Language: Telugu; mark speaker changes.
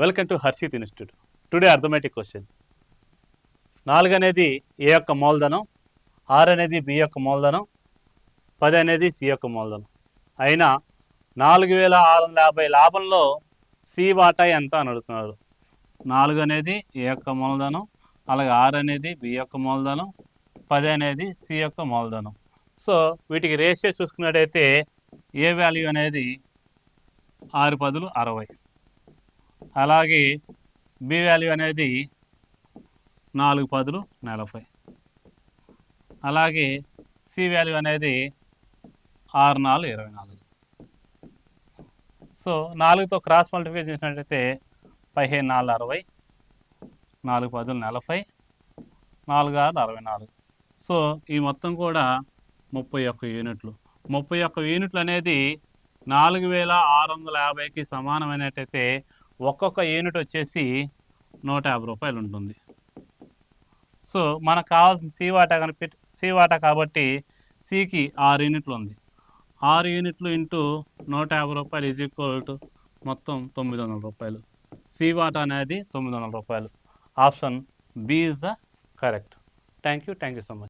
Speaker 1: Welcome to Harshit institute. Today arithmetic question. 4 అనేది ఏ యొక్క మూలధనం, 6 అనేది బి యొక్క మూలధనం, 10 అనేది సి యొక్క మూలధనం. అయినా 4650 లాభంలో సి వాటా ఎంత అని అడుగుతున్నారు. 4 అనేది ఏ యొక్క మూలధనం, అలాగే 6 అనేది బి యొక్క మూలధనం, 10 అనేది సి యొక్క మూలధనం. సో వీటికి రేషియో చూసుకున్నట్టయితే ఏ వాల్యూ అనేది 6 10 60, అలాగే బి వాల్యూ అనేది 4 10 40, అలాగే సి వాల్యూ అనేది 6 4 24. సో 4తో క్రాస్ మల్టిప్లై చేసినట్టయితే 15 4 60, 4 10 40, 4 6 64. సో ఈ మొత్తం కూడా 31 యూనిట్లు. 31 యూనిట్లు అనేది 4650కి సమానమైనట్టయితే ఒక్కొక్క యూనిట్ వచ్చేసి 150 రూపాయలు ఉంటుంది. సో మనకు కావాల్సిన సి వాటా కాబట్టి సికి 6 యూనిట్లు ఉంది. 6 యూనిట్లు ఇంటూ 150 రూపాయలు ఈజ్ ఈక్వల్ టు మొత్తం 900 రూపాయలు. సి వాటా అనేది 900 రూపాయలు. Option B is the correct. Thank you so much.